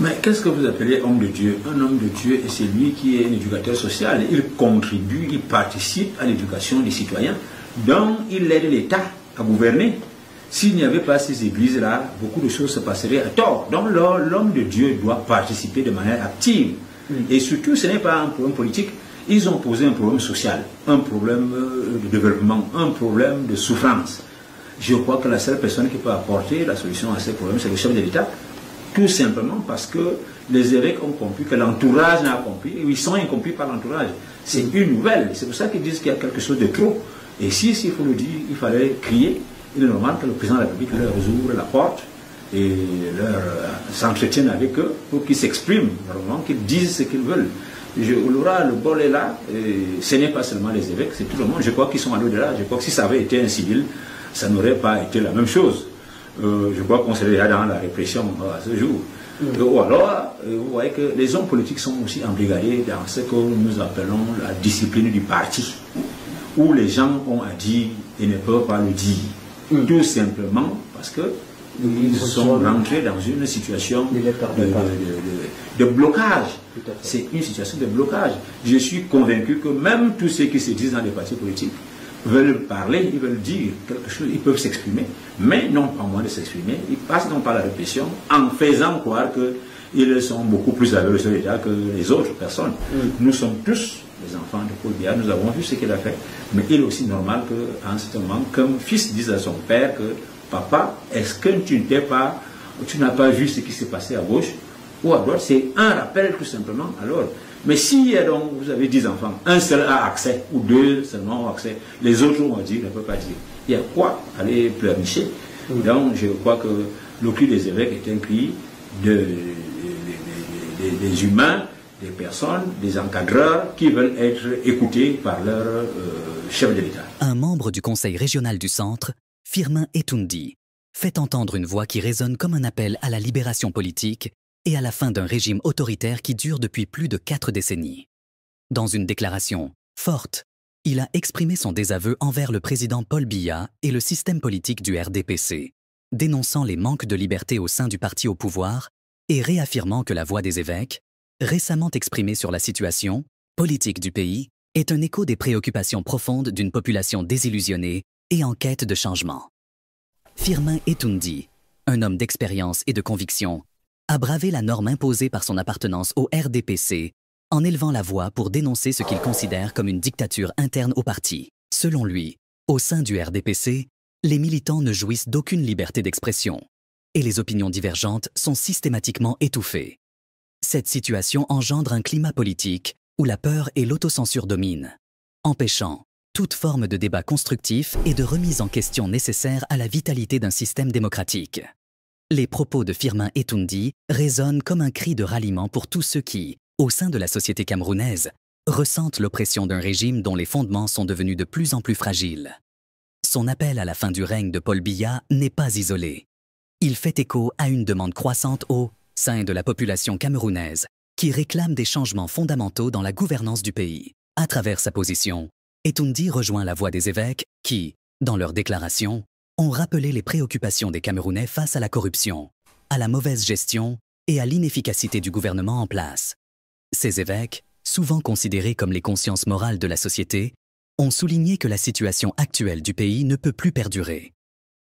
Mais qu'est-ce que vous appelez homme de Dieu? Un homme de Dieu, c'est lui qui est un éducateur social. Il contribue, il participe à l'éducation des citoyens. Donc, il aide l'État à gouverner. S'il n'y avait pas ces églises-là, beaucoup de choses se passeraient à tort. Donc, l'homme de Dieu doit participer de manière active. Et surtout, ce n'est pas un problème politique. Ils ont posé un problème social, un problème de développement, un problème de souffrance. Je crois que la seule personne qui peut apporter la solution à ces problèmes, c'est le chef de l'État. Tout simplement parce que les évêques ont compris que l'entourage n'a pas compris, et ils sont incompris par l'entourage. C'est une nouvelle, c'est pour ça qu'ils disent qu'il y a quelque chose de trop. Et s'il faut le dire, il fallait crier. Il est normal que le président de la République leur ouvre la porte et s'entretienne avec eux pour qu'ils s'expriment, vraiment, qu'ils disent ce qu'ils veulent. Le bol est là, et ce n'est pas seulement les évêques, c'est tout le monde. Je crois qu'ils sont à l'au-delà. Je crois que si ça avait été un civil, ça n'aurait pas été la même chose. Je crois qu'on serait déjà dans la répression à ce jour. Ou alors, vous voyez que les hommes politiques sont aussi embrigadés dans ce que nous appelons la discipline du parti, où les gens ont à dire et ne peuvent pas le dire. Tout simplement parce que ils sont rentrés dans une situation de blocage. C'est une situation de blocage. Je suis convaincu que même tous ceux qui se disent dans les partis politiques veulent parler, ils veulent dire quelque chose, ils peuvent s'exprimer, mais non pas moins de s'exprimer. Ils passent donc par la répression en faisant croire qu'ils sont beaucoup plus avec le chef d'État que les autres personnes. Nous sommes tous les enfants de Paul Biya, nous avons vu ce qu'il a fait, mais il est aussi normal qu'en ce moment, qu'un fils dise à son père que papa, est-ce que tu n'as pas vu ce qui s'est passé à gauche ou à droite? C'est un rappel tout simplement. Alors, mais si donc, vous avez 10 enfants, un seul a accès, ou 2 seulement ont accès, les autres ont dit, ne peuvent pas dire. Il y a quoi aller pleurnicher? Donc je crois que le cri des évêques est un cri des humains, des personnes, des encadreurs qui veulent être écoutés par leur chef de l'État. Un membre du Conseil régional du Centre, Firmin Etundi, fait entendre une voix qui résonne comme un appel à la libération politique et à la fin d'un régime autoritaire qui dure depuis plus de 4 décennies. Dans une déclaration forte, il a exprimé son désaveu envers le président Paul Biya et le système politique du RDPC, dénonçant les manques de liberté au sein du parti au pouvoir et réaffirmant que la voix des évêques, récemment exprimée sur la situation politique du pays, est un écho des préoccupations profondes d'une population désillusionnée et en quête de changement. Firmin Etundi, un homme d'expérience et de conviction, a bravé la norme imposée par son appartenance au RDPC en élevant la voix pour dénoncer ce qu'il considère comme une dictature interne au parti. Selon lui, au sein du RDPC, les militants ne jouissent d'aucune liberté d'expression et les opinions divergentes sont systématiquement étouffées. Cette situation engendre un climat politique où la peur et l'autocensure dominent, empêchant toute forme de débat constructif et de remise en question nécessaire à la vitalité d'un système démocratique. Les propos de Firmin Etundi résonnent comme un cri de ralliement pour tous ceux qui, au sein de la société camerounaise, ressentent l'oppression d'un régime dont les fondements sont devenus de plus en plus fragiles. Son appel à la fin du règne de Paul Biya n'est pas isolé. Il fait écho à une demande croissante au sein de la population camerounaise qui réclame des changements fondamentaux dans la gouvernance du pays. À travers sa position, Etundi rejoint la voix des évêques qui, dans leurs déclarations, ont rappelé les préoccupations des Camerounais face à la corruption, à la mauvaise gestion et à l'inefficacité du gouvernement en place. Ces évêques, souvent considérés comme les consciences morales de la société, ont souligné que la situation actuelle du pays ne peut plus perdurer.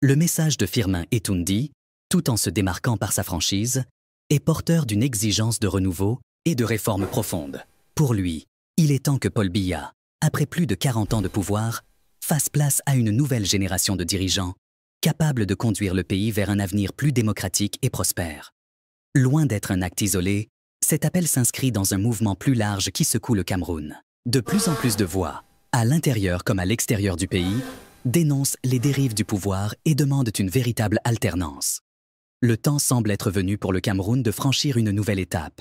Le message de Firmin Etundi, tout en se démarquant par sa franchise, est porteur d'une exigence de renouveau et de réformes profondes. Pour lui, il est temps que Paul Biya, après plus de 40 ans de pouvoir, fasse place à une nouvelle génération de dirigeants capables de conduire le pays vers un avenir plus démocratique et prospère. Loin d'être un acte isolé, cet appel s'inscrit dans un mouvement plus large qui secoue le Cameroun. De plus en plus de voix, à l'intérieur comme à l'extérieur du pays, dénoncent les dérives du pouvoir et demandent une véritable alternance. Le temps semble être venu pour le Cameroun de franchir une nouvelle étape,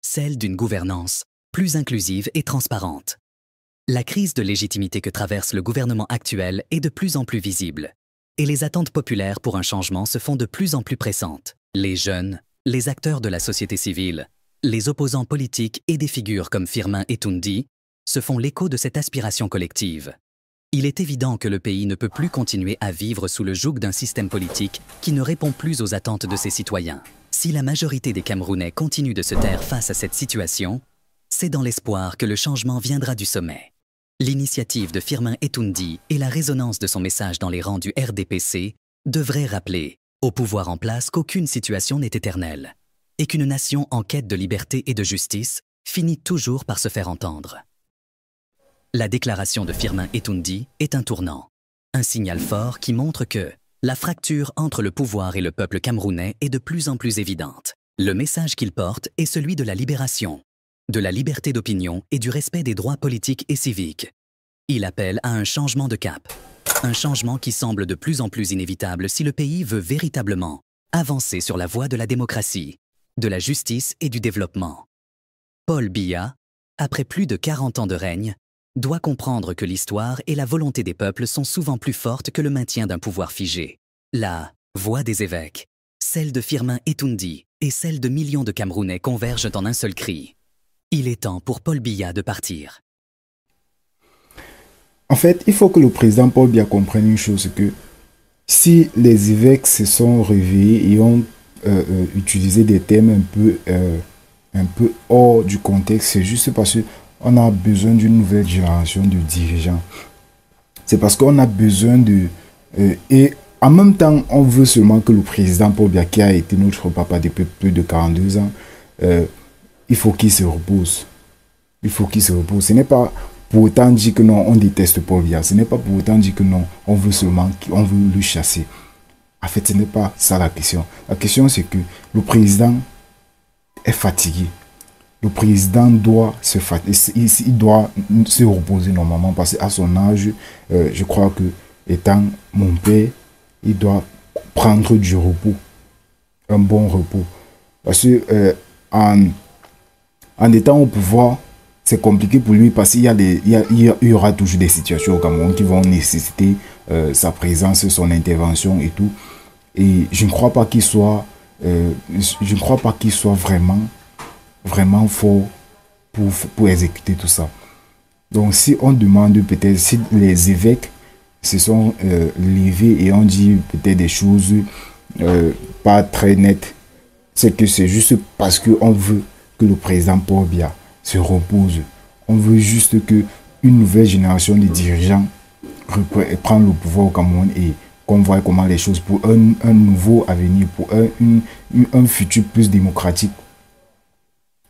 celle d'une gouvernance plus inclusive et transparente. La crise de légitimité que traverse le gouvernement actuel est de plus en plus visible, et les attentes populaires pour un changement se font de plus en plus pressantes. Les jeunes, les acteurs de la société civile, les opposants politiques et des figures comme Firmin Etundi se font l'écho de cette aspiration collective. Il est évident que le pays ne peut plus continuer à vivre sous le joug d'un système politique qui ne répond plus aux attentes de ses citoyens. Si la majorité des Camerounais continuent de se taire face à cette situation, c'est dans l'espoir que le changement viendra du sommet. L'initiative de Firmin Etoundi et la résonance de son message dans les rangs du RDPC devraient rappeler au pouvoir en place qu'aucune situation n'est éternelle et qu'une nation en quête de liberté et de justice finit toujours par se faire entendre. La déclaration de Firmin Etoundi est un tournant, un signal fort qui montre que la fracture entre le pouvoir et le peuple camerounais est de plus en plus évidente. Le message qu'il porte est celui de la libération, de la liberté d'opinion et du respect des droits politiques et civiques. Il appelle à un changement de cap, un changement qui semble de plus en plus inévitable si le pays veut véritablement avancer sur la voie de la démocratie, de la justice et du développement. Paul Biya, après plus de 40 ans de règne, doit comprendre que l'histoire et la volonté des peuples sont souvent plus fortes que le maintien d'un pouvoir figé. La voix des évêques, celle de Firmin Etoundi et celle de millions de Camerounais convergent en un seul cri. Il est temps pour Paul Biya de partir. En fait, il faut que le président Paul Biya comprenne une chose, que si les évêques se sont réveillés et ont utilisé des termes un peu hors du contexte, c'est juste parce qu'on a besoin d'une nouvelle génération de dirigeants. C'est parce qu'on a besoin de... et en même temps, on veut seulement que le président Paul Biya, qui a été notre papa depuis plus de 42 ans, il faut qu'il se repose. Il faut qu'il se repose. Ce n'est pas pour autant dire que non, on déteste Paul Biya. Ce n'est pas pour autant dire que non, on veut seulement on veut le chasser. En fait, ce n'est pas ça la question. La question, c'est que le président est fatigué. Le président doit il doit se reposer normalement parce qu'à son âge, je crois que étant mon père, il doit prendre du repos, un bon repos. Parce que en étant au pouvoir, c'est compliqué pour lui parce qu'il y aura toujours des situations au Cameroun qui vont nécessiter sa présence, son intervention et tout. Et je ne crois pas qu'il soit, vraiment fort pour exécuter tout ça. Donc si on demande peut-être, si les évêques se sont levés et ont dit peut-être des choses pas très nettes, c'est que c'est juste parce qu'on veut que le président Paul Biya se repose. On veut juste que une nouvelle génération de dirigeants prenne le pouvoir au Cameroun et qu'on voit comment les choses pour un nouveau avenir, pour un futur plus démocratique.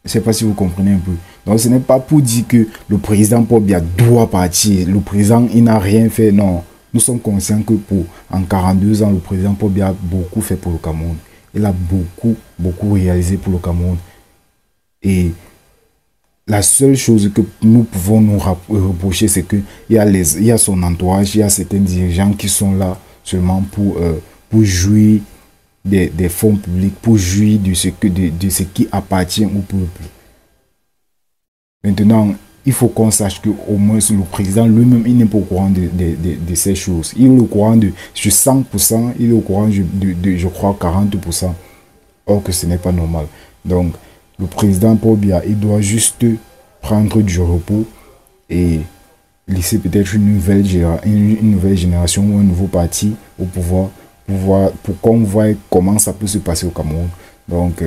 Je ne sais pas si vous comprenez un peu. Donc ce n'est pas pour dire que le président Paul Biya doit partir. Le président, il n'a rien fait. Non. Nous sommes conscients que en 42 ans, le président Paul Biya a beaucoup fait pour le Cameroun. Il a beaucoup réalisé pour le Cameroun. Et la seule chose que nous pouvons nous reprocher, c'est qu'il y a son entourage, il y a certains dirigeants qui sont là seulement pour jouir des fonds publics, pour jouir de ce qui appartient au peuple. Maintenant, il faut qu'on sache qu'au moins le président lui-même, il n'est pas au courant de ces choses. Il est au courant de 100%, il est au courant de je crois, 40%. Or que ce n'est pas normal. Donc, le président Paul Biya, il doit juste prendre du repos et laisser peut-être une nouvelle génération ou un nouveau parti au pouvoir pour qu'on voit comment ça peut se passer au Cameroun. Donc,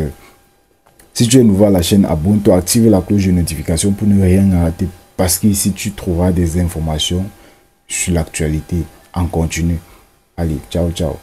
si tu es nouveau à la chaîne, abonne-toi, active la cloche de notification pour ne rien rater. Parce que ici, tu trouveras des informations sur l'actualité en continu. Allez, ciao, ciao.